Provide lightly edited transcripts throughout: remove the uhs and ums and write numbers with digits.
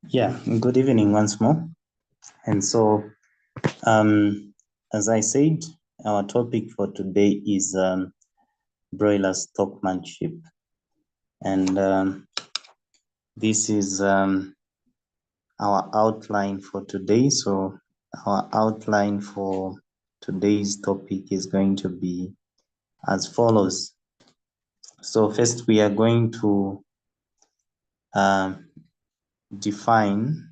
Yeah, good evening once more. And so, as I said, our topic for today is broiler stockmanship. And this is our outline for today. So, our outline for today's topic is going to be as follows. So, first, we are going to define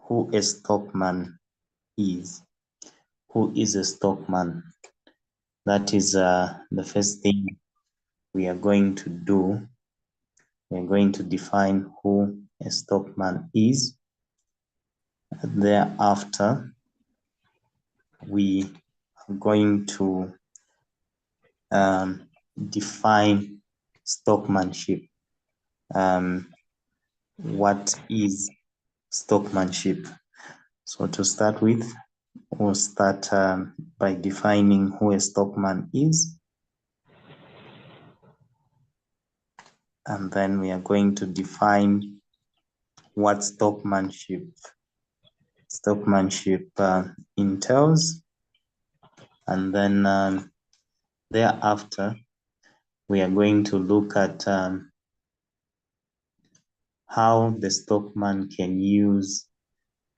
who a stockman is. Who is a stockman? That is the first thing we are going to do. We're going to define who a stockman is. Thereafter, we are going to define stockmanship. What is stockmanship? So to start with, we'll start by defining who a stockman is. And then we are going to define what stockmanship entails. And then thereafter, we are going to look at how the stockman can use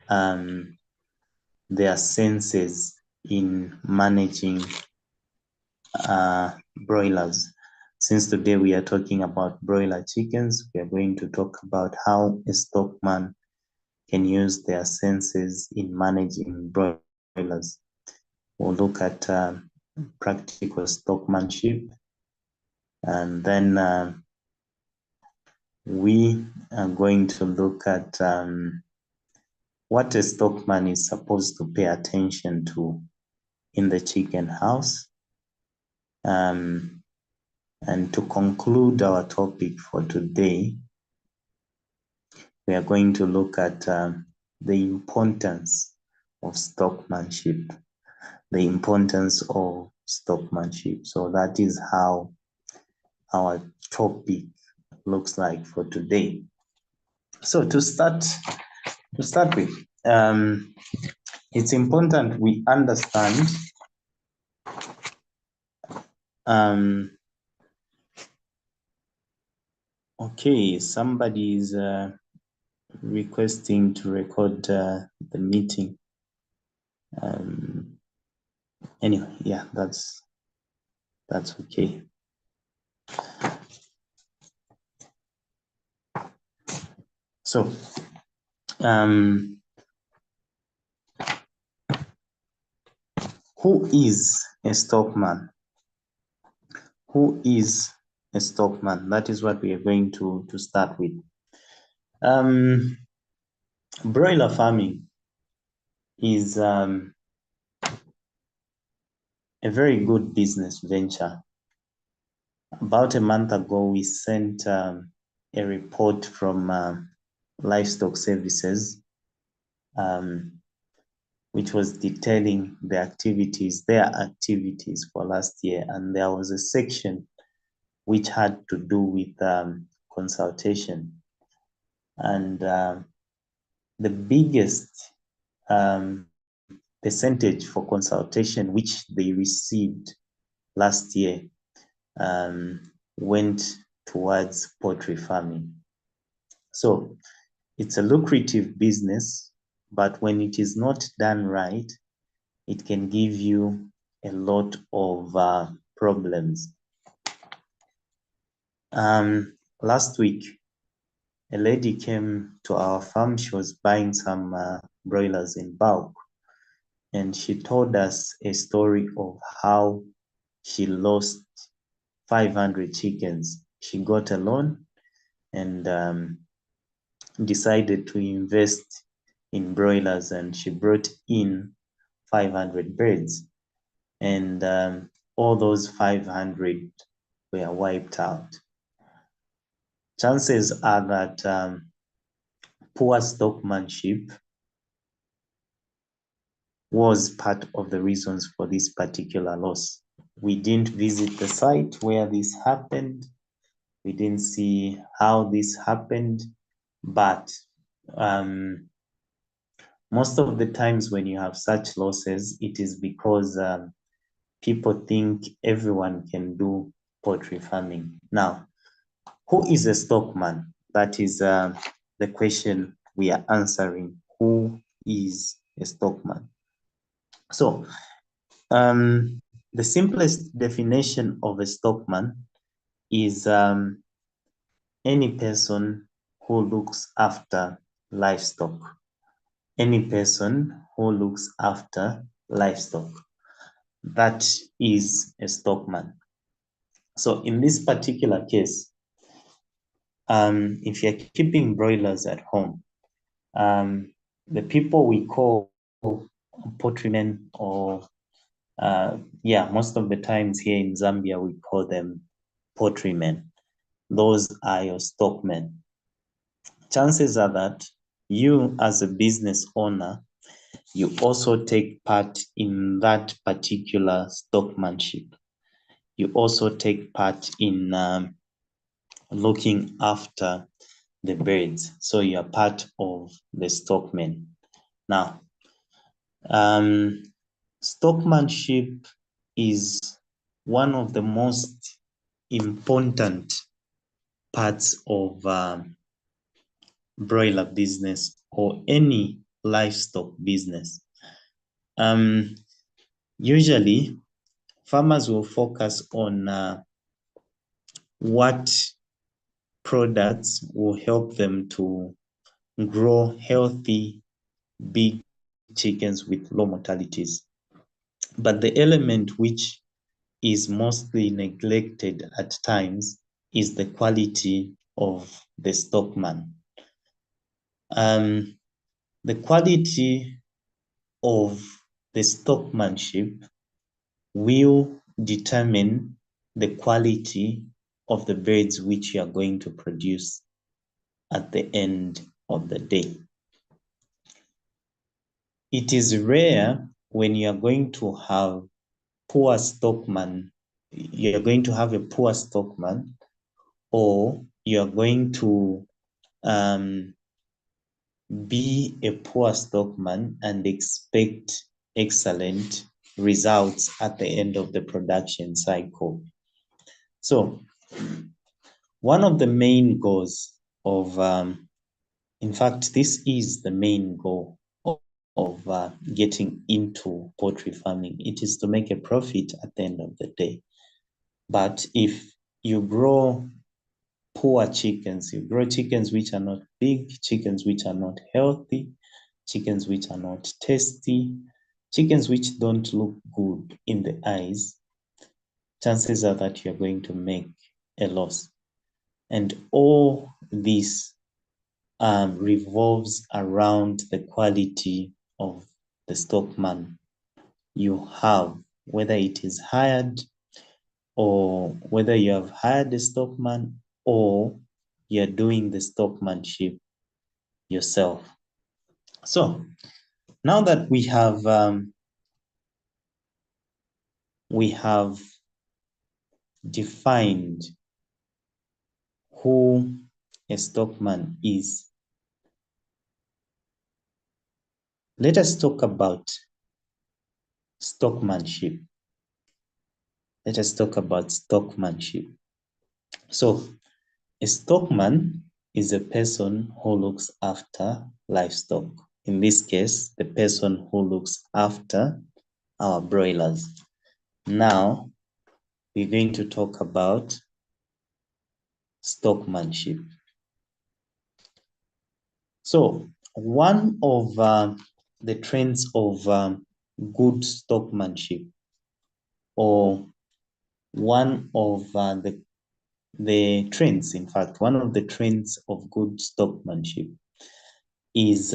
their senses in managing broilers. Since today we are talking about broiler chickens, we are going to talk about how a stockman can use their senses in managing broilers. We'll look at practical stockmanship, and then we are going to look at what a stockman is supposed to pay attention to in the chicken house. And to conclude our topic for today, we are going to look at the importance of stockmanship. The importance of stockmanship. So that is how our topic looks like for today. So to start with, it's important we understand okay, somebody is requesting to record the meeting. Anyway, yeah, that's okay. So who is a stockman? Who is a stockman? That is what we are going to start with. Broiler farming is a very good business venture. About a month ago, we sent a report from Livestock Services, which was detailing their activities for last year. And there was a section which had to do with consultation. And the biggest percentage for consultation which they received last year went towards poultry farming. So it's a lucrative business, but when it is not done right, it can give you a lot of problems. Last week, a lady came to our farm. She was buying some broilers in bulk, and she told us a story of how she lost 500 chickens. She got a loan and decided to invest in broilers, and she brought in 500 birds, and all those 500 were wiped out. Chances are that poor stockmanship was part of the reasons for this particular loss. We didn't visit the site where this happened. We didn't see how this happened. But most of the times when you have such losses, it is because people think everyone can do poultry farming. Now, who is a stockman? That is the question we are answering. Who is a stockman? So, the simplest definition of a stockman is any person who looks after livestock. Any person who looks after livestock. That is a stockman. So in this particular case, if you're keeping broilers at home, the people we call poultrymen, or most of the times here in Zambia, we call them poultrymen. Those are your stockmen. Chances are that you, as a business owner, you also take part in that particular stockmanship. You also take part in looking after the birds. So you are part of the stockmen. Now, stockmanship is one of the most important parts of broiler business or any livestock business. Usually, farmers will focus on what products will help them to grow healthy, big chickens with low mortalities. But the element which is mostly neglected at times is the quality of the stockman. The quality of the stockmanship will determine the quality of the birds which you are going to produce at the end of the day. It is rare when you are going to have poor stockman, you are going to have a poor stockman, or you are going to be a poor stockman and expect excellent results at the end of the production cycle. So, one of the main goals of, in fact, this is the main goal of getting into poultry farming. It is to make a profit at the end of the day. But if you grow poor chickens, you grow chickens which are not big, chickens which are not healthy, chickens which are not tasty, chickens which don't look good in the eyes, chances are that you're going to make a loss. And all this revolves around the quality of the stockman you have, whether it is hired or whether you have hired a stockman or you're doing the stockmanship yourself. So now that we have defined who a stockman is, let us talk about stockmanship. Let us talk about stockmanship. So, a stockman is a person who looks after livestock. In this case, the person who looks after our broilers. Now, we're going to talk about stockmanship. So, one of the trends of good stockmanship, or one of the trends, in fact, one of the trends of good stockmanship is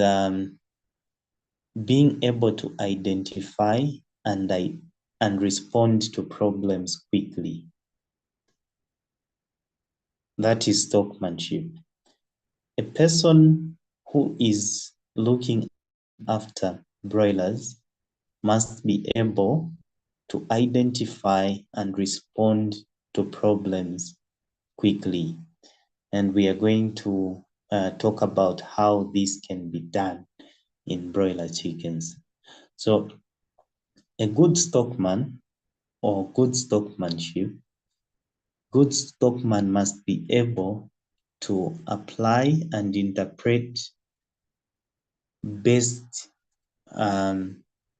being able to identify and respond to problems quickly. That is stockmanship. A person who is looking after broilers must be able to identify and respond to problems quickly. And we are going to talk about how this can be done in broiler chickens. So a good stockman or good stockmanship, good stockman must be able to apply and interpret best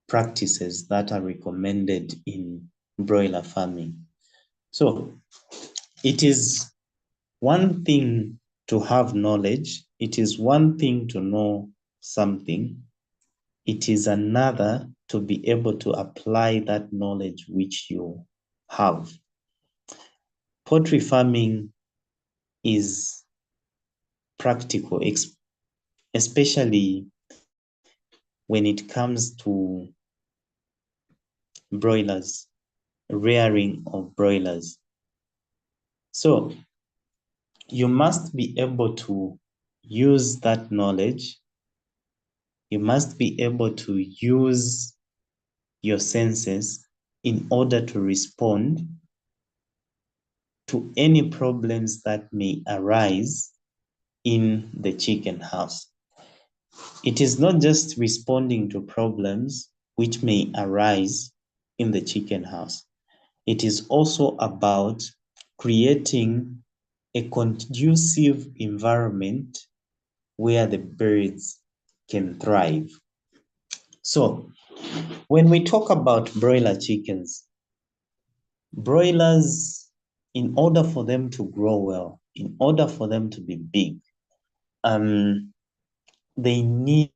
practices that are recommended in broiler farming. So it is one thing to have knowledge. It is one thing to know something. It is another to be able to apply that knowledge which you have. Poultry farming is practical, especially when it comes to broilers, rearing of broilers. So you must be able to use that knowledge. You must be able to use your senses in order to respond to any problems that may arise in the chicken house. It is not just responding to problems which may arise in the chicken house. It is also about creating a conducive environment where the birds can thrive. So, when we talk about broiler chickens, broilers, in order for them to grow well, in order for them to be big, they need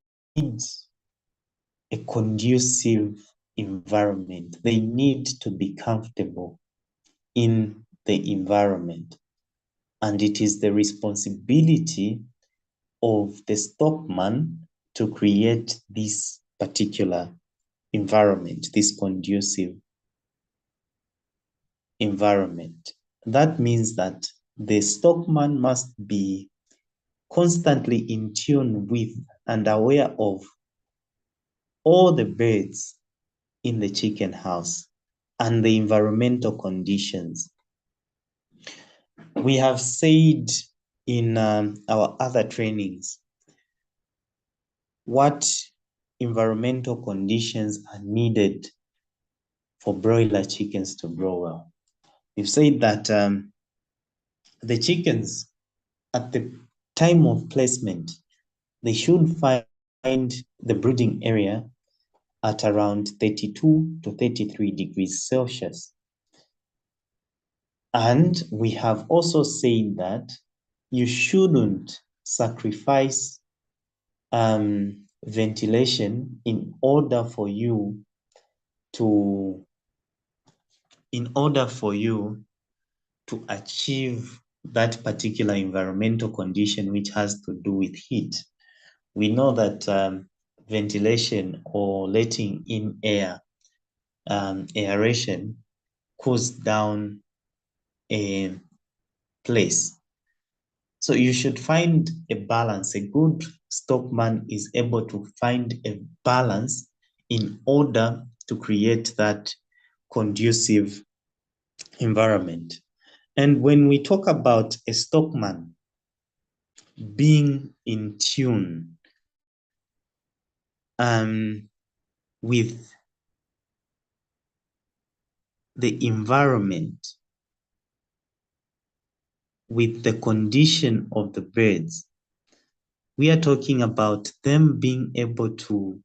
a conducive environment. They need to be comfortable in the environment. And it is the responsibility of the stockman to create this particular environment, this conducive environment. That means that the stockman must be constantly in tune with and aware of all the birds in the chicken house and the environmental conditions. We have said in our other trainings what environmental conditions are needed for broiler chickens to grow well. We've said that the chickens at the time of placement, they should find the brooding area at around 32 to 33 degrees Celsius. And we have also said that you shouldn't sacrifice ventilation in order for you to achieve that particular environmental condition which has to do with heat. We know that ventilation or letting in air, aeration, cools down a place. So you should find a balance. A good stockman is able to find a balance in order to create that conducive environment. And when we talk about a stockman being in tune with the environment, with the condition of the birds, we are talking about them being able to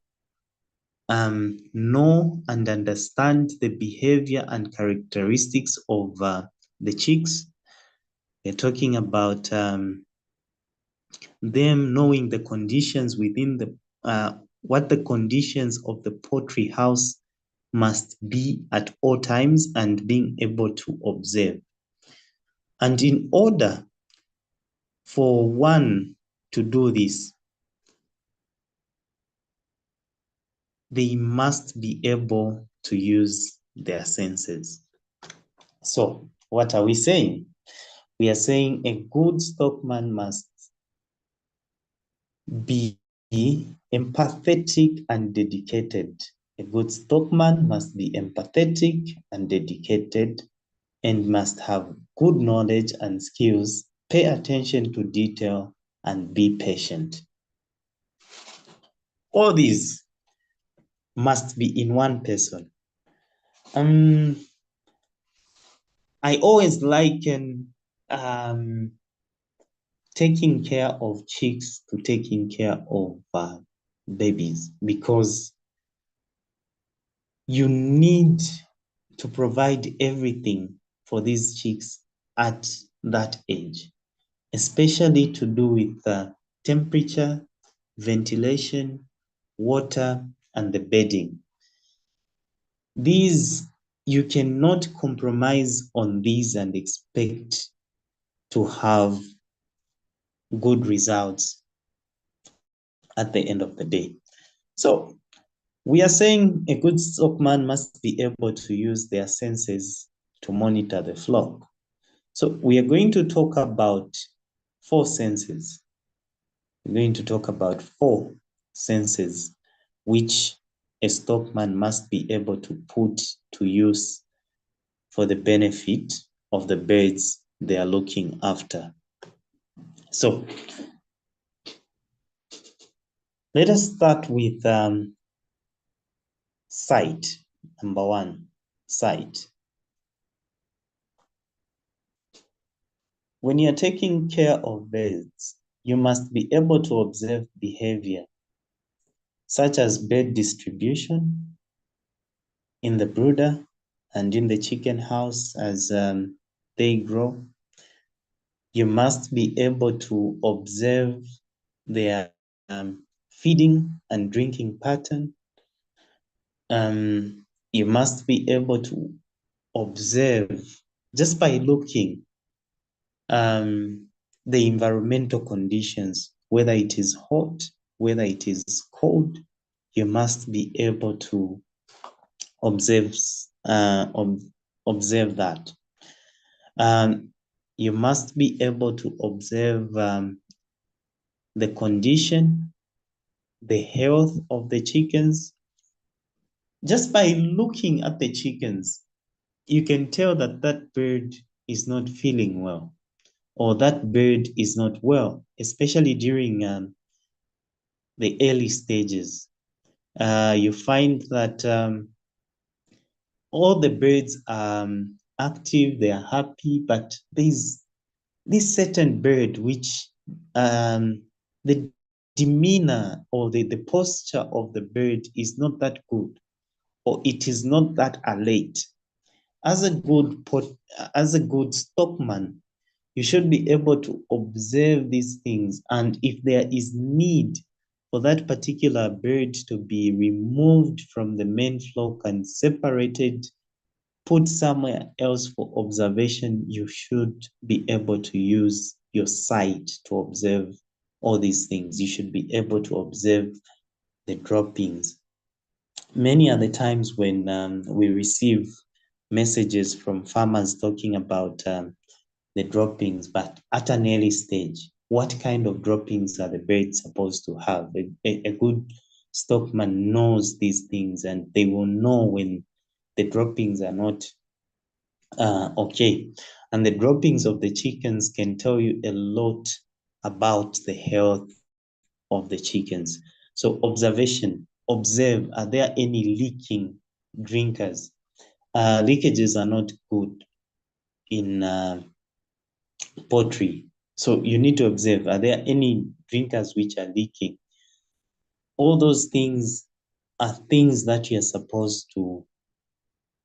know and understand the behavior and characteristics of the chicks. We're talking about them knowing the conditions within the what the conditions of the poultry house must be at all times and being able to observe. And in order for one to do this, they must be able to use their senses. So what are we saying? We are saying a good stockman must be empathetic and dedicated. A good stockman must be empathetic and dedicated and must have good knowledge and skills, pay attention to detail, and be patient. All these must be in one person. I always liken taking care of chicks to taking care of babies, because you need to provide everything for these chicks at that age, especially to do with temperature, ventilation, water, and the bedding. These, you cannot compromise on these and expect to have good results at the end of the day. So we are saying a good stockman must be able to use their senses to monitor the flock. So we are going to talk about 4 senses. We're going to talk about 4 senses which a stockman must be able to put to use for the benefit of the birds they are looking after. So let us start with sight. Number 1, sight. When you're taking care of birds, you must be able to observe behavior such as bird distribution in the brooder and in the chicken house as they grow. You must be able to observe their feeding and drinking pattern. You must be able to observe, just by looking, the environmental conditions, whether it is hot, whether it is cold. You must be able to observe that. You must be able to observe the condition, the health of the chickens. Just by looking at the chickens, you can tell that that bird is not feeling well, or that bird is not well, especially during the early stages. You find that all the birds are active, they are happy, but there's this certain bird which the demeanor or the posture of the bird is not that good, or it is not that alert. As a good stockman, you should be able to observe these things, and if there is need for that particular bird to be removed from the main flock and separated, put somewhere else for observation, you should be able to use your sight to observe all these things. You should be able to observe the droppings. Many are the times when we receive messages from farmers talking about the droppings, but at an early stage, what kind of droppings are the birds supposed to have? A good stockman knows these things, and they will know when the droppings are not okay. And the droppings of the chickens can tell you a lot about the health of the chickens. So observation, observe, are there any leaking drinkers? Leakages are not good in poultry. So you need to observe, are there any drinkers which are leaking? All those things are things that you're supposed to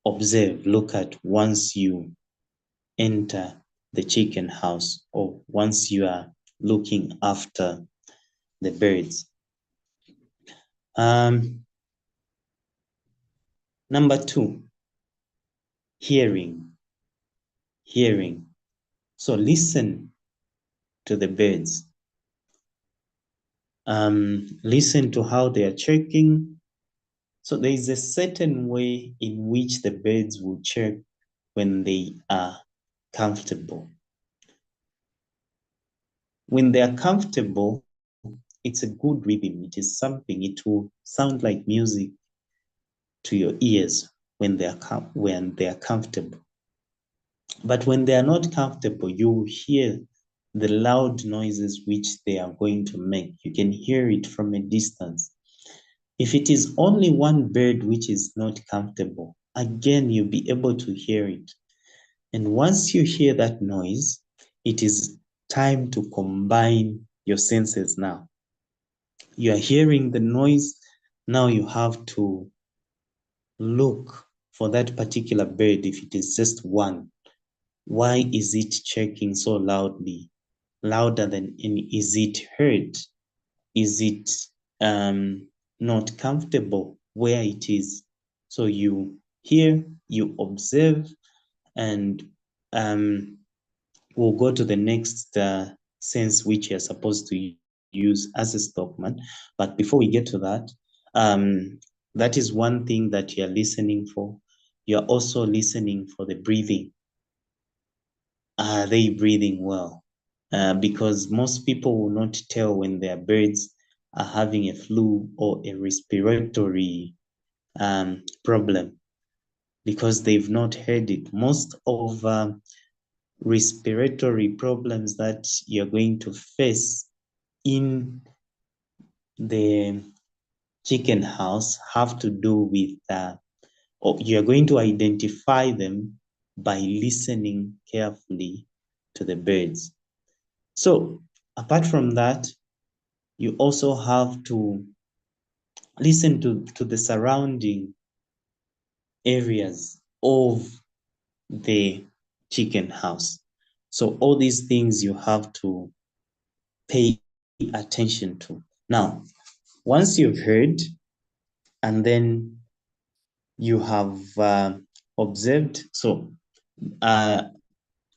observe, look at once you enter the chicken house, or once you are looking after the birds. Number 2, hearing. So listen to the birds. Listen to how they are chirping. So there is a certain way in which the birds will chirp when they are comfortable. When they are comfortable, it's a good rhythm. It is something, it will sound like music to your ears when they are comfortable. But when they are not comfortable, you will hear the loud noises which they are going to make. You can hear it from a distance. If it is only one bird which is not comfortable, again, you'll be able to hear it. And once you hear that noise, it is time to combine your senses now. You are hearing the noise. Now you have to look for that particular bird. If it is just one, why is it chirping so loudly? Louder than any? Is it heard? Is it not comfortable where it is? So you hear, you observe, and we'll go to the next sense which you're supposed to use as a stockman. But before we get to that, that is one thing that you're listening for. You're also listening for the breathing. Are they breathing well? Because most people will not tell when their birds are having a flu or a respiratory problem because they've not heard it. Most of respiratory problems that you're going to face in the chicken house have to do with, or you're going to identify them by listening carefully to the birds. So apart from that, you also have to listen to the surrounding areas of the chicken house. So all these things you have to pay attention to. Now, once you've heard and then you have observed, so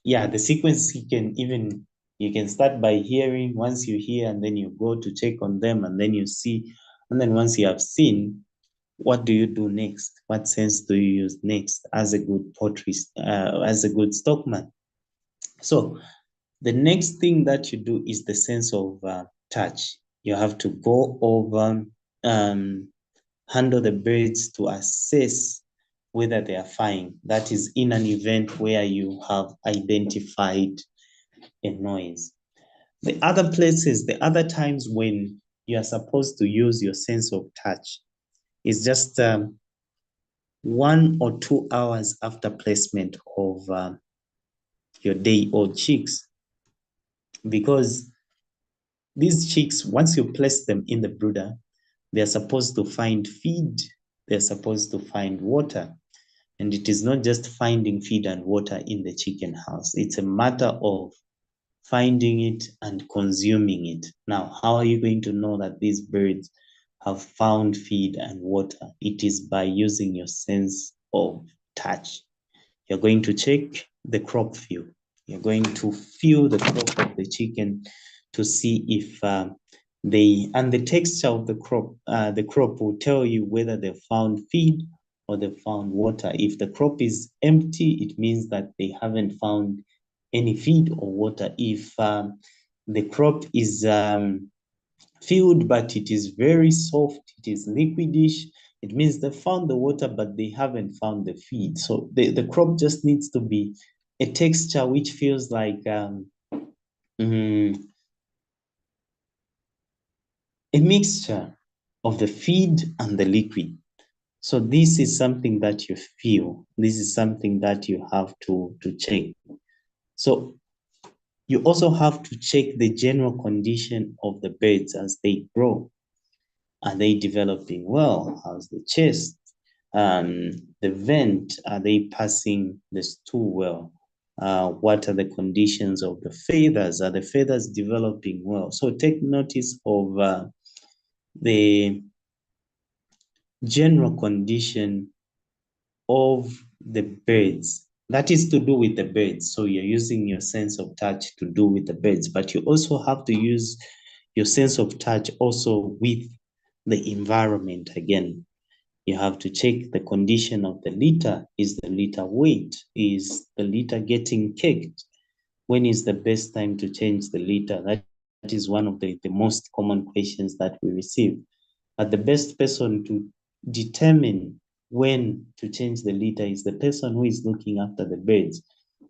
yeah, the sequence you can start by hearing. Once you hear, and then you go to check on them, and then you see, and then once you have seen, what do you do next? What sense do you use next as a good as a good stockman? So the next thing that you do is the sense of touch. You have to go over, handle the birds to assess whether they are fine. That is in an event where you have identified a noise. The other places, the other times when you are supposed to use your sense of touch is just 1 or 2 hours after placement of your day-old chicks. Because these chicks, once you place them in the brooder, they're supposed to find feed, they're supposed to find water. And it is not just finding feed and water in the chicken house. It's a matter of finding it and consuming it. Now, how are you going to know that these birds have found feed and water? It is by using your sense of touch. You're going to check the crop view. You're going to feel the crop of the chicken to see if and the texture of the crop will tell you whether they've found feed or they've found water. If the crop is empty, it means that they haven't found any feed or water. If the crop is filled, but it is very soft, it is liquidish, it means they found the water, but they haven't found the feed. So the crop just needs to be a texture which feels like a mixture of the feed and the liquid. So this is something that you feel. This is something that you have to check. So you also have to check the general condition of the birds as they grow. Are they developing well? How's the chest? The vent, are they passing the stool well? What are the conditions of the feathers? Are the feathers developing well? So take notice of the general condition of the birds. That is to do with the birds. So you're using your sense of touch to do with the birds, but you also have to use your sense of touch also with the environment again. You have to check the condition of the litter. Is the litter wet? Is the litter getting caked? When is the best time to change the litter? That is one of the most common questions that we receive. But the best person to determine when to change the litter is the person who is looking after the birds.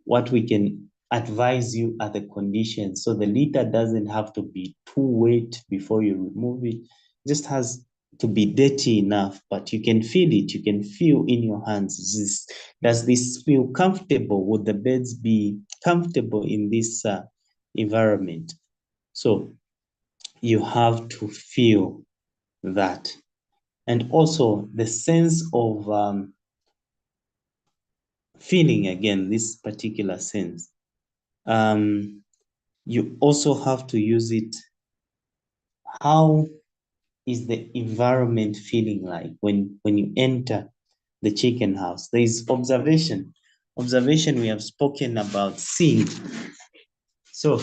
What we can advise you are the conditions. So the litter doesn't have to be too wet before you remove it. It just has to be dirty enough, but you can feel it. You can feel in your hands. Does this feel comfortable? Would the birds be comfortable in this environment? So you have to feel that. And also the sense of feeling, again, this particular sense. You also have to use it. How is the environment feeling like when you enter the chicken house? There is observation. Observation, we have spoken about seeing. So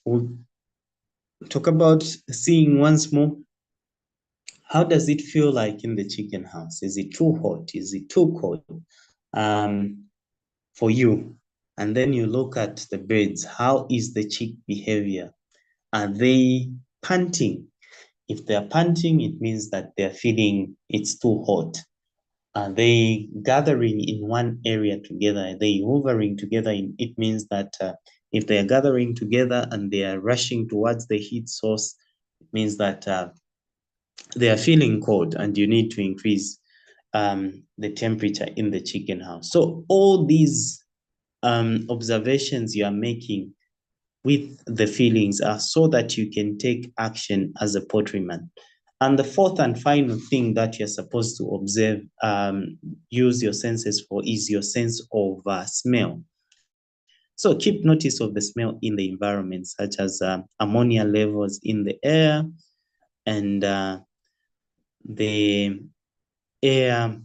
we'll talk about seeing once more. How does it feel like in the chicken house? Is it too hot? Is it too cold for you? And then you look at the birds. How is the chick behavior? Are they panting? If they're panting, it means that they're feeling it's too hot. Are they gathering in one area together? Are they hovering together? It means that if they are gathering together and they are rushing towards the heat source, it means that they are feeling cold and you need to increase the temperature in the chicken house. So all these observations you are making with the feelings are so that you can take action as a poultryman. And the fourth and final thing that you're supposed to observe, use your senses for, is your sense of smell. So keep notice of the smell in the environment, such as ammonia levels in the air and the air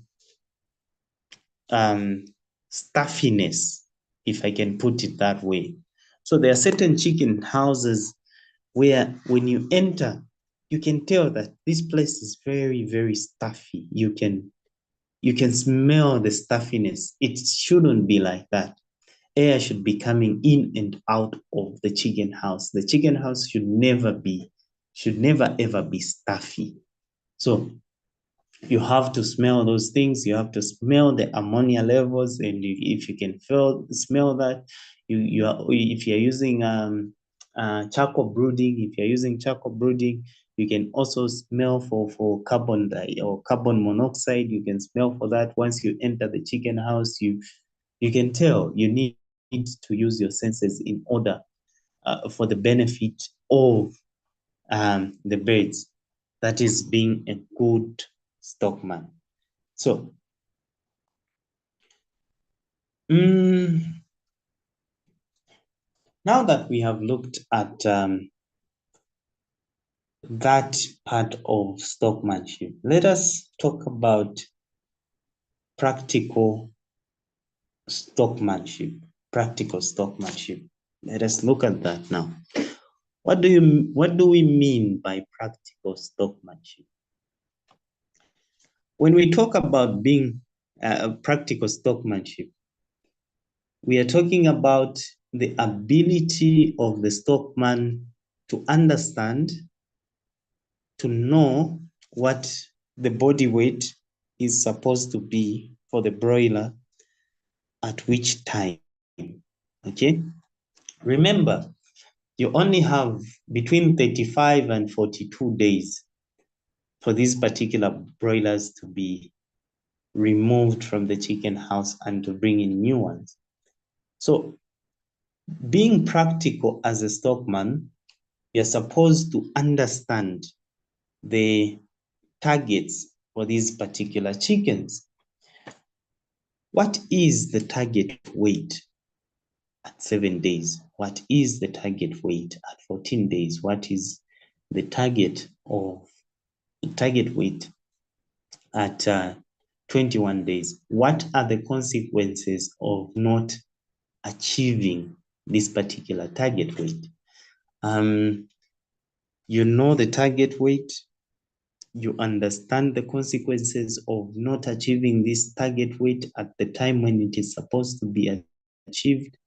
stuffiness, if I can put it that way. So there are certain chicken houses where when you enter, you can tell that this place is very, very stuffy. You can smell the stuffiness. It shouldn't be like that. Air should be coming in and out of the chicken house. The chicken house should never ever be stuffy. So you have to smell those things. You have to smell the ammonia levels, and if you can smell that, if you're using charcoal brooding, you can also smell for carbon or carbon monoxide. You can smell for that. Once you enter the chicken house, you can tell. You need to use your senses in order for the benefit of the birds. That is being a good stockman. So, now that we have looked at that part of stockmanship, let us talk about practical stockmanship. Practical stockmanship. Let us look at that now. What do we mean by practical stockmanship? When we talk about being practical stockmanship, we are talking about the ability of the stockman to understand, to know what the body weight is supposed to be for the broiler at which time. Okay? Remember, you only have between 35 and 42 days for these particular broilers to be removed from the chicken house and to bring in new ones. So being practical as a stockman, you're supposed to understand the targets for these particular chickens. What is the target weight at 7 days? What is the target weight at 14 days? What is the target weight at 21 days? What are the consequences of not achieving this particular target weight? You know the target weight, you understand the consequences of not achieving this target weight at the time when it is supposed to be achieved.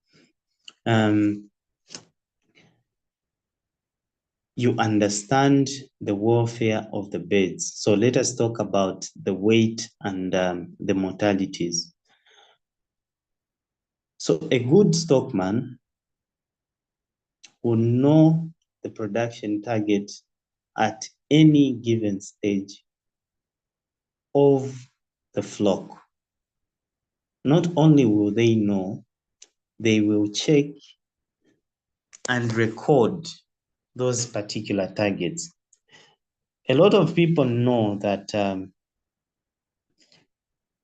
You understand the welfare of the birds. So let us talk about the weight and the mortalities. So a good stockman will know the production target at any given stage of the flock. Not only will they know, they will check and record those particular targets. A lot of people know that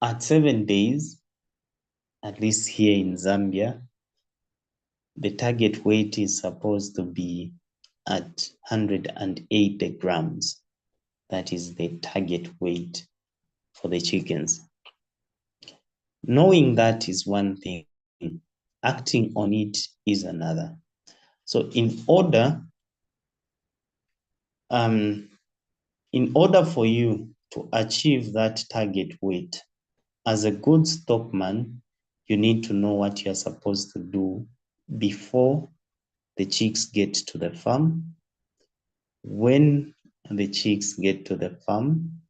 at 7 days, at least here in Zambia, the target weight is supposed to be at 180 grams. That is the target weight for the chickens. Knowing that is one thing, acting on it is another. So in order for you to achieve that target weight, as a good stockman, you need to know what you're supposed to do before the chicks get to the farm. When the chicks get to the farm,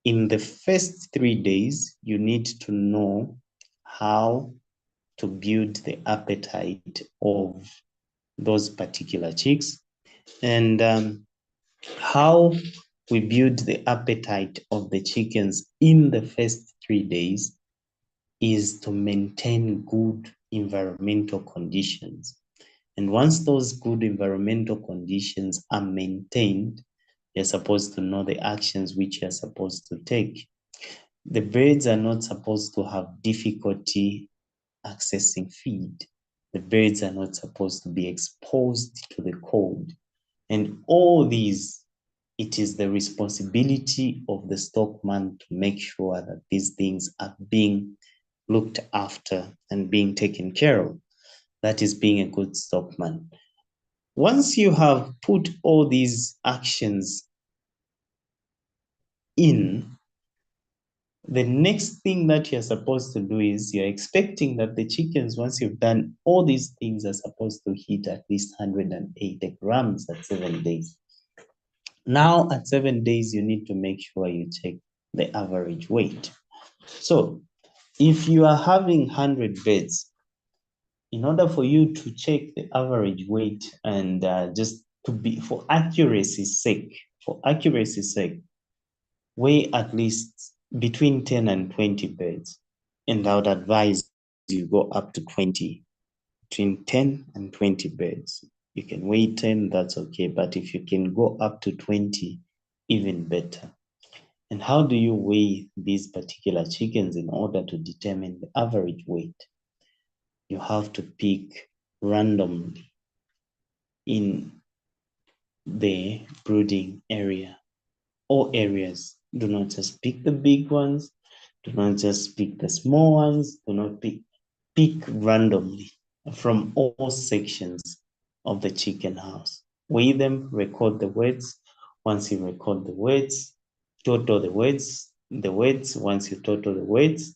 in the first 3 days, you need to know how to build the appetite of those particular chicks. And how we build the appetite of the chickens in the first 3 days is to maintain good environmental conditions. And once those good environmental conditions are maintained, you're supposed to know the actions which you're supposed to take. The birds are not supposed to have difficulty accessing feed. The birds are not supposed to be exposed to the cold. And all these, it is the responsibility of the stockman to make sure that these things are being looked after and being taken care of. That is being a good stockman. Once you have put all these actions in, the next thing that you're supposed to do is you're expecting that the chickens, once you've done all these things, are supposed to hit at least 180 grams at 7 days. Now, at 7 days, you need to make sure you check the average weight. So, if you are having 100 birds, in order for you to check the average weight and just to be, for accuracy's sake, weigh at least between 10 and 20 birds. And I would advise you go up to 20, between 10 and 20 birds. You can weigh 10, that's okay. But if you can go up to 20, even better. And how do you weigh these particular chickens in order to determine the average weight? You have to pick randomly in the brooding area or areas. Do not just pick the big ones. Do not just pick the small ones. Do not pick randomly from all sections of the chicken house. Weigh them, record the weights. Once you record the weights, total the weights. Once you total the weights,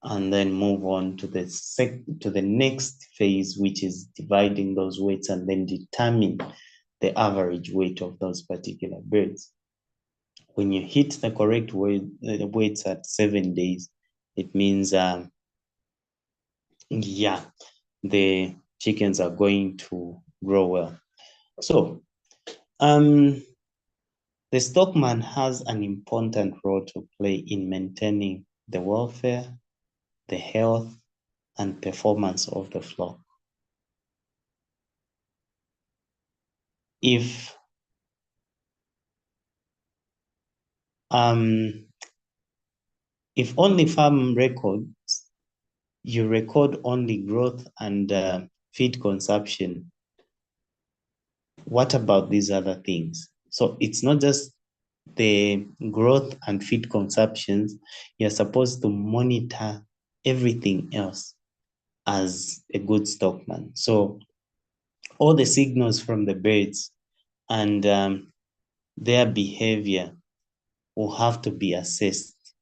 and then move on to the next phase, which is dividing those weights and then determine the average weight of those particular birds. When you hit the correct weights at 7 days, it means the chickens are going to grow well. So the stockman has an important role to play in maintaining the welfare, the health, and performance of the flock. If only farm records, you record only growth and feed consumption, what about these other things? So it's not just the growth and feed consumptions. You're supposed to monitor everything else as a good stockman. So all the signals from the birds and their behavior will have to be assessed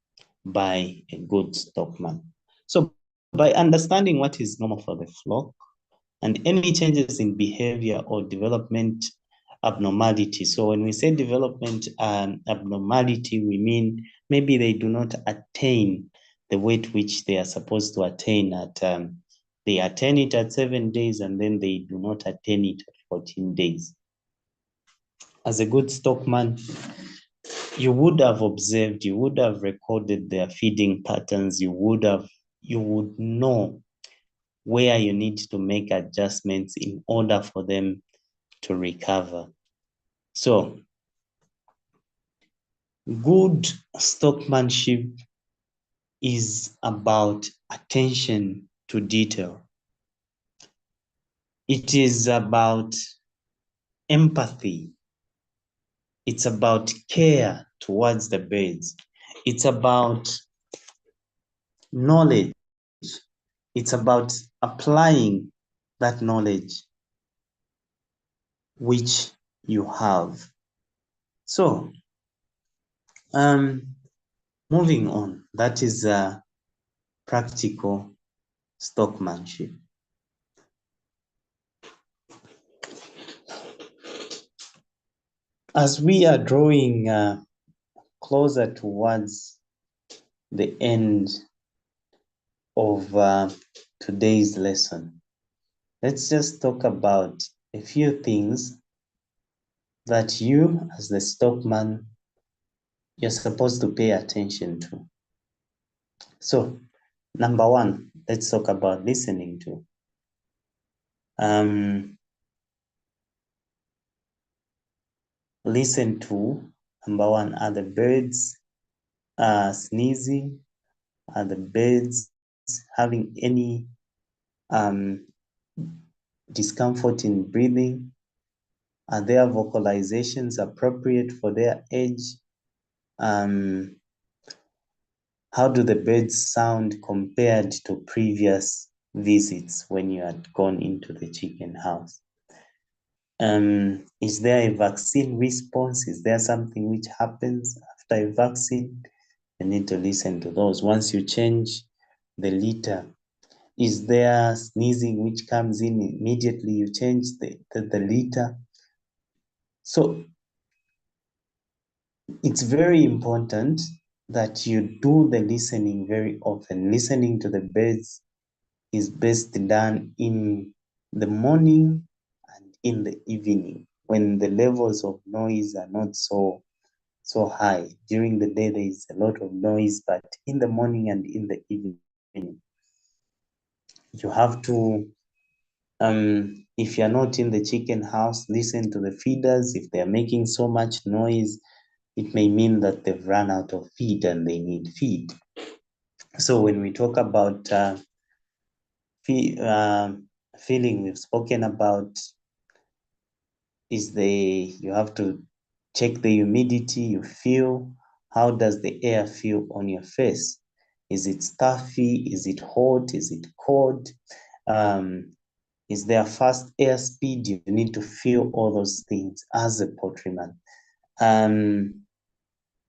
by a good stockman. So by understanding what is normal for the flock and any changes in behavior or development abnormality. So when we say development abnormality, we mean maybe they do not attain the weight which they are supposed to attain at the They attend it at 7 days and then they do not attend it at 14 days. As a good stockman, you would have observed, you would have recorded their feeding patterns, you would know where you need to make adjustments in order for them to recover. So, good stockmanship is about attention to detail. It is about empathy. It's about care towards the birds. It's about knowledge. It's about applying that knowledge which you have. So, moving on, that is practical stockmanship. As we are drawing closer towards the end of today's lesson, let's just talk about a few things that you, as the stockman, you're supposed to pay attention to. So, number one, let's talk about listening to. Listen to, number one, are the birds sneezing? Are the birds having any discomfort in breathing? Are their vocalizations appropriate for their age? How do the birds sound compared to previous visits when you had gone into the chicken house? Is there a vaccine response? Is there something which happens after a vaccine? You need to listen to those. Once you change the litter, is there sneezing which comes in immediately? You change the litter. So it's very important that you do the listening very often. Listening to the birds is best done in the morning and in the evening when the levels of noise are not so high. During the day, there is a lot of noise, but in the morning and in the evening, you have to, if you're not in the chicken house, listen to the feeders. If they're making so much noise, it may mean that they've run out of feed and they need feed. So when we talk about feeling, we've spoken about you have to check the humidity you feel. How does the air feel on your face? Is it stuffy? Is it hot? Is it cold? Is there fast air speed? You need to feel all those things as a poultryman.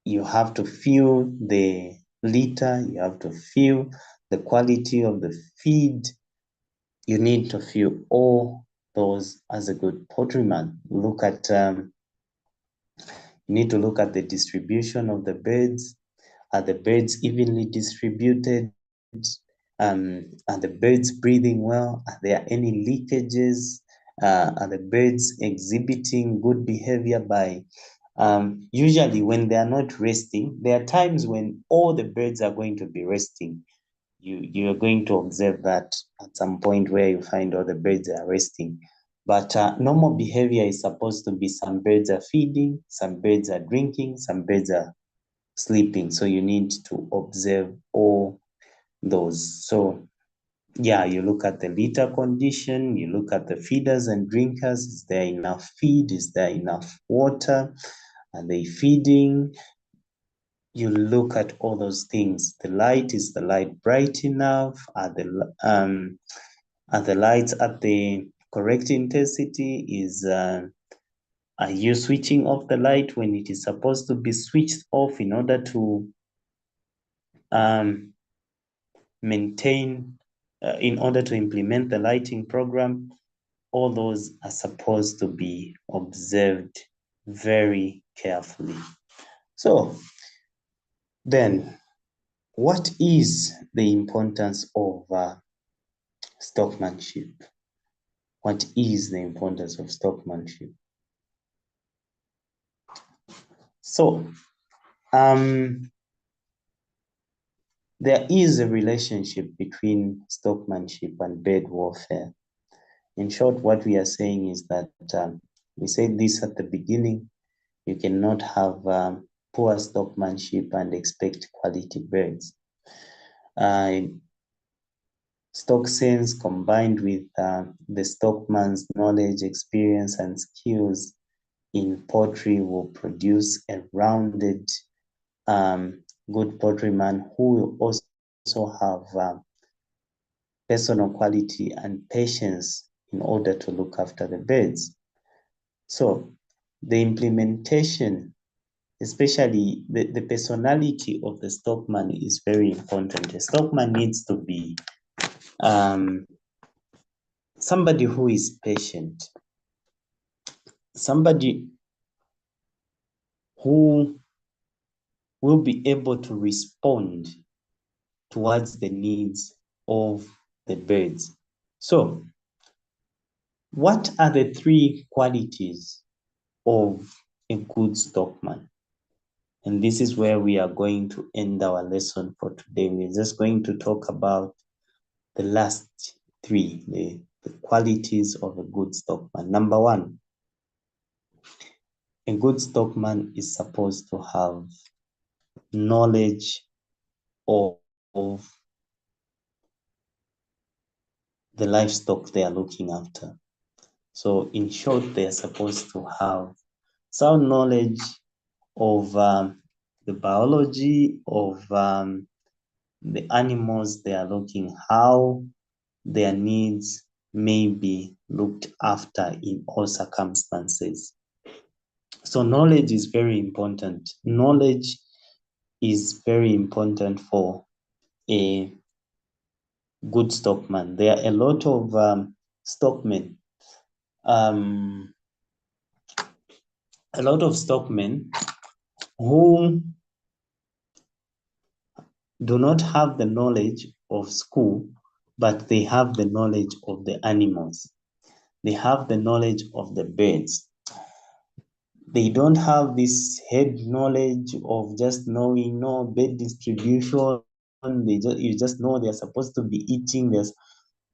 You have to feel the litter. You have to feel the quality of the feed. You need to feel all those as a good poultryman. Look at you need to look at the distribution of the birds. Are the birds evenly distributed? Are the birds breathing well? Are there any leakages? Are the birds exhibiting good behavior by usually when they are not resting? There are times when all the birds are going to be resting. You are going to observe that at some point where you find all the birds are resting. But normal behavior is supposed to be some birds are feeding, some birds are drinking, some birds are sleeping. So you need to observe all those. So yeah, you look at the litter condition, you look at the feeders and drinkers. Is there enough feed? Is there enough water? Are they feeding? You look at all those things. The light, is the light bright enough? Are the lights at the correct intensity? Are you switching off the light when it is supposed to be switched off in order to maintain, in order to implement the lighting program? All those are supposed to be observed very carefully. So then, what is the importance of stockmanship. What is the importance of stockmanship? So, there is a relationship between stockmanship and bird warfare. In short, what we are saying is that we said this at the beginning. You cannot have poor stockmanship and expect quality birds. Stock sense combined with the stockman's knowledge, experience, and skills in poultry will produce a rounded, good poultryman who will also have personal quality and patience in order to look after the birds. So the implementation, especially the personality of the stockman, is very important. The stockman needs to be somebody who is patient, somebody who will be able to respond towards the needs of the birds. So, what are the three qualities of a good stockman? And this is where we are going to end our lesson for today. We're just going to talk about the last three, the qualities of a good stockman. Number one, a good stockman is supposed to have knowledge of the livestock they are looking after. So in short, they are supposed to have sound knowledge of the biology of the animals they are looking, how their needs may be looked after in all circumstances. So knowledge is very important. Knowledge is very important for a good stockman. There are a lot of stockmen, who do not have the knowledge of school, but they have the knowledge of the animals. They have the knowledge of the birds. They don't have this head knowledge of just knowing bird distribution. You just know they're supposed to be eating.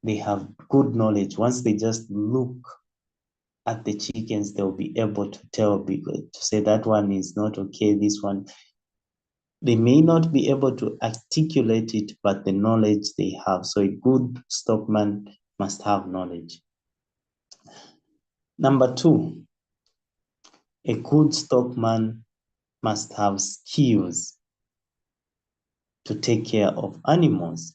They have good knowledge. Once they just look at the chickens, they'll be able to tell, to say that one is not okay, this one. They may not be able to articulate it, but the knowledge they have. So a good stockman must have knowledge. Number two, a good stockman must have skills to take care of animals.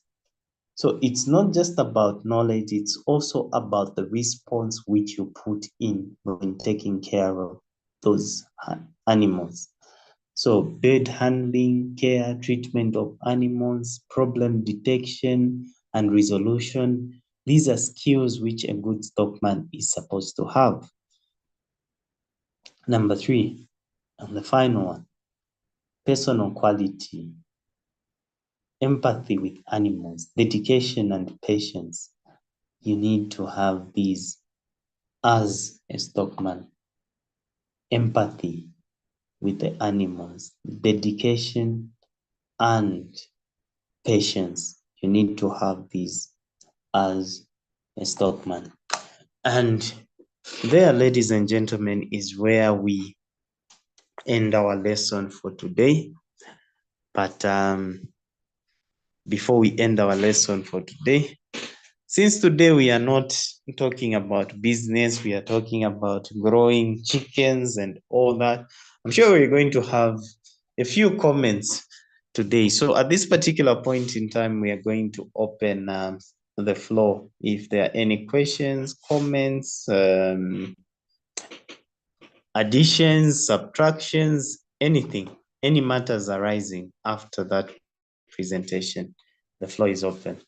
So it's not just about knowledge, it's also about the response which you put in when taking care of those animals. So bird handling, care, treatment of animals, problem detection and resolution. These are skills which a good stockman is supposed to have. Number three, and the final one, personal quality, empathy with animals, dedication and patience. You need to have these as a stockman. Empathy with the animals, dedication and patience. You need to have these as a stockman. And there, ladies and gentlemen, is where we end our lesson for today. But before we end our lesson for today, since today we are not talking about business, we are talking about growing chickens and all that, I'm sure we're going to have a few comments today. So at this particular point in time, we are going to open the floor. If there are any questions, comments, additions, subtractions, anything, any matters arising after that presentation, the floor is open.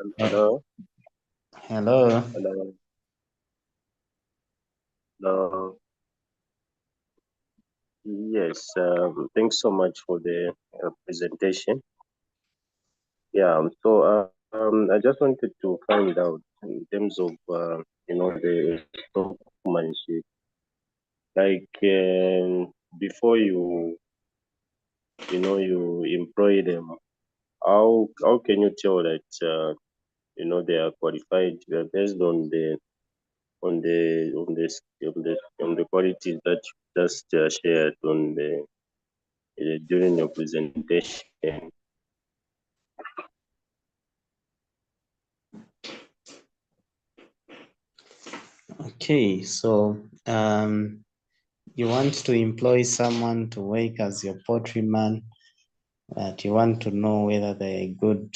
Hello, Hello. hello, hello. Yes, thanks so much for the presentation. I just wanted to find out in terms of the stockmanship. Like before you employ them, how can you tell that they are qualified based on the qualities that you just shared during your presentation. Okay, so you want to employ someone to work as your poultryman, that you want to know whether they're a good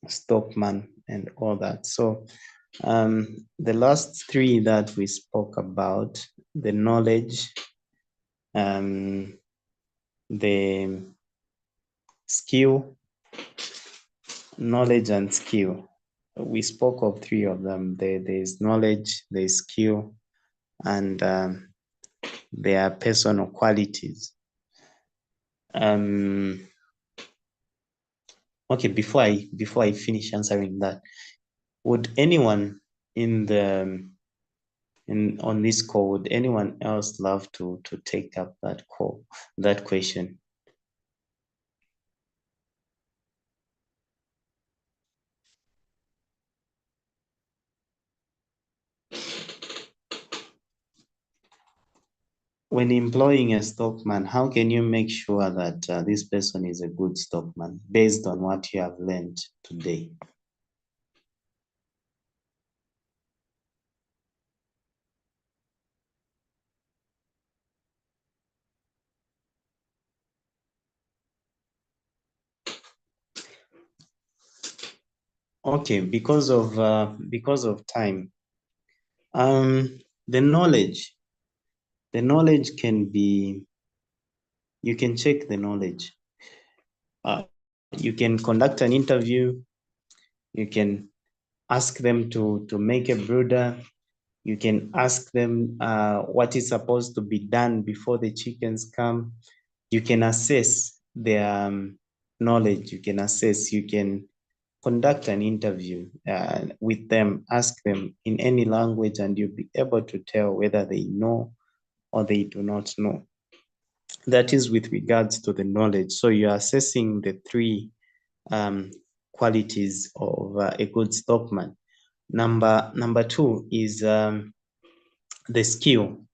stockman and all that. So the last three that we spoke about, the knowledge, the skill, knowledge and skill. We spoke of three of them. There's knowledge, there's skill, and their personal qualities. Okay, before I finish answering that, would anyone in the in on this call, would anyone else love to take up that question? When employing a stockman, how can you make sure that this person is a good stockman based on what you have learned today? Okay, because of time, um, the knowledge can be, you can check the knowledge. Uh, you can conduct an interview. You can ask them to make a brooder. You can ask them what is supposed to be done before the chickens come. You can assess their knowledge. You can conduct an interview with them, ask them in any language, and you'll be able to tell whether they know or they do not know. That is with regards to the knowledge. So you're assessing the three um, qualities of a good stockman. Number two is the skill.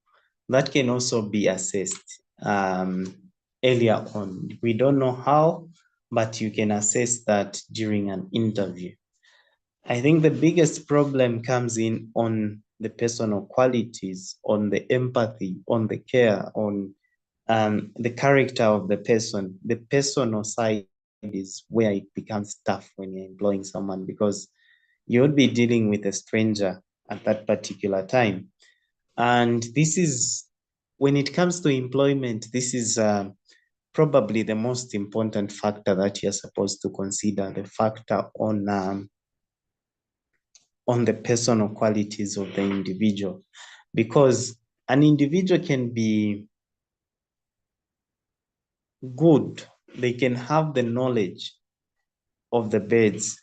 That can also be assessed earlier on. We don't know how, but you can assess that during an interview. I think the biggest problem comes in on the personal qualities, on the empathy, on the care, on the character of the person. The personal side is where it becomes tough when you're employing someone, because you'll be dealing with a stranger at that particular time. And this is, when it comes to employment, this is probably the most important factor that you're supposed to consider, the factor on the personal qualities of the individual. Because an individual can be good, they can have the knowledge of the birds,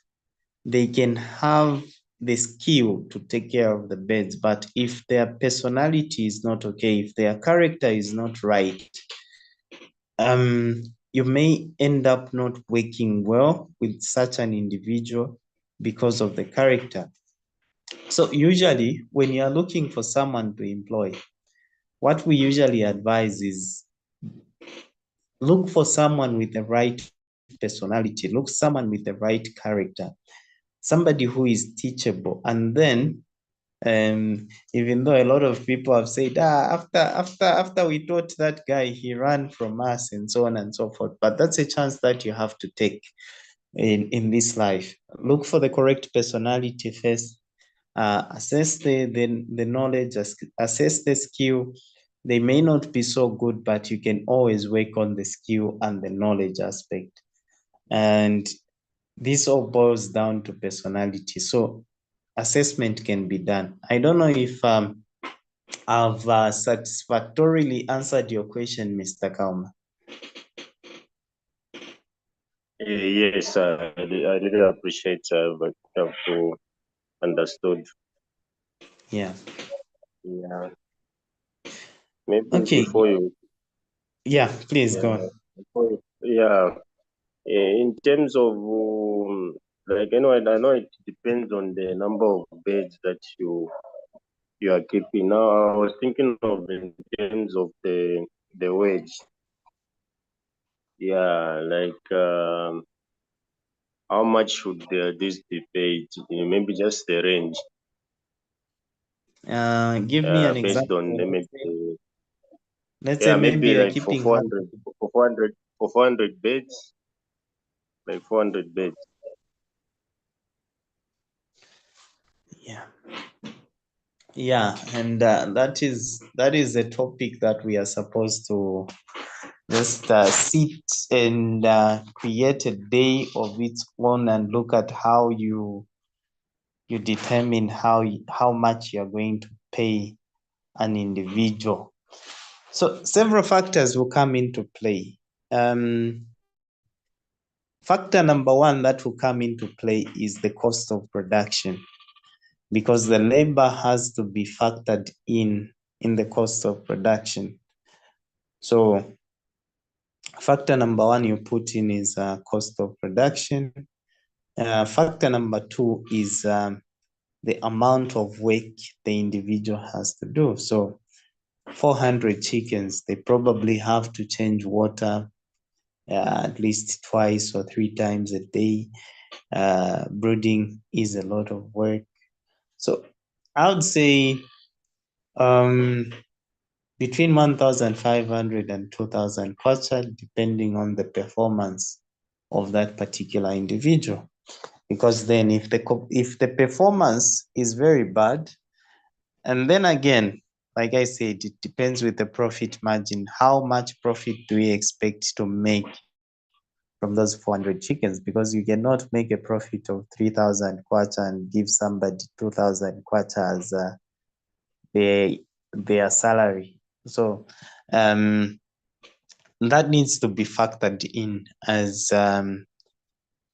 they can have the skill to take care of the birds, but if their personality is not okay, if their character is not right, you may end up not working well with such an individual because of the character. So usually when you are looking for someone to employ, what we usually advise is look for someone with the right personality, look someone with the right character, somebody who is teachable. And then even though a lot of people have said, after we taught that guy, he ran from us and so on and so forth, but that's a chance that you have to take in this life. Look for the correct personality first, assess the knowledge, assess the skill. They may not be so good, but you can always work on the skill and the knowledge aspect. And this all boils down to personality. So assessment can be done. I don't know if I've satisfactorily answered your question, Mr. Kauma. Yes, I really appreciate what you have understood. Yeah. Yeah, maybe Okay. Yeah, please go on. yeah, in terms of like I know it depends on the number of beds that you are keeping. Now I was thinking of in terms of the wage. Yeah, like how much should this be paid? Maybe just the range. Give me an Based on example. maybe Let's say yeah, maybe maybe you're like for keeping 400 100. for 400 for 400 beds, like 400 beds. Yeah. Yeah, and that is a topic that we are supposed to just sit and create a day of its own and look at how you determine how much you're going to pay an individual. So several factors will come into play. Factor number one that will come into play is the cost of production, because the labor has to be factored in the cost of production. So factor number one you put in is cost of production. Factor number two is the amount of work the individual has to do. So 400 chickens, they probably have to change water at least twice or three times a day. Brooding is a lot of work. So I would say between 1,500 and 2,000 kwacha, depending on the performance of that particular individual. Because then if the performance is very bad, and then again, like I said, it depends with the profit margin. How much profit do we expect to make from those 400 chickens? Because you cannot make a profit of 3,000 kwacha and give somebody 2,000 kwacha as their salary. So that needs to be factored in as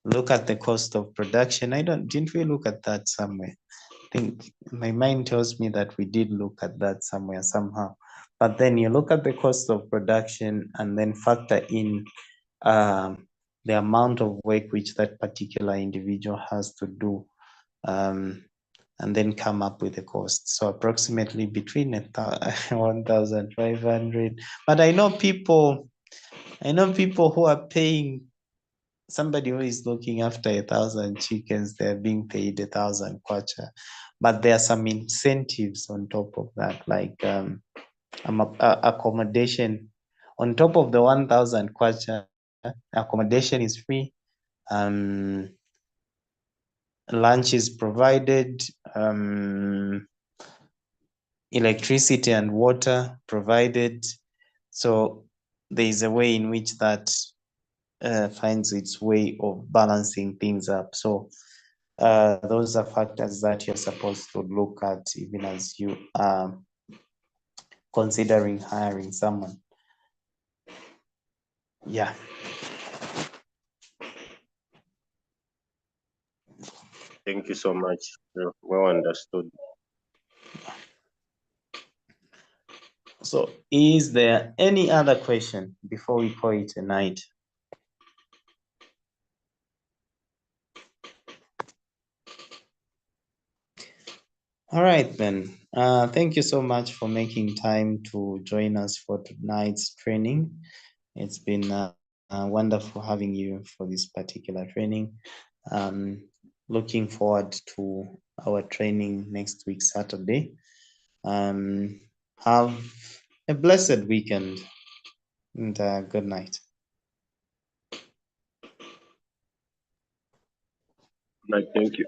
look at the cost of production. Didn't we look at that somewhere? I think my mind tells me that we did look at that somewhere somehow. But then you look at the cost of production and then factor in the amount of work which that particular individual has to do, and then come up with a cost. So approximately between 1,500. But I know people who are paying somebody who is looking after 1,000 chickens, they're being paid 1,000 kwacha. But there are some incentives on top of that, like accommodation. On top of the 1,000 kwacha, accommodation is free. Lunch is provided. Electricity and water provided. So there is a way in which that finds its way of balancing things up. So those are factors that you're supposed to look at even as you are considering hiring someone. Yeah. Thank you so much. Well understood. So is there any other question before we call it a night? All right, then. Thank you so much for making time to join us for tonight's training. It's been wonderful having you for this particular training. Looking forward to our training next week, Saturday. Have a blessed weekend and good night. Thank you.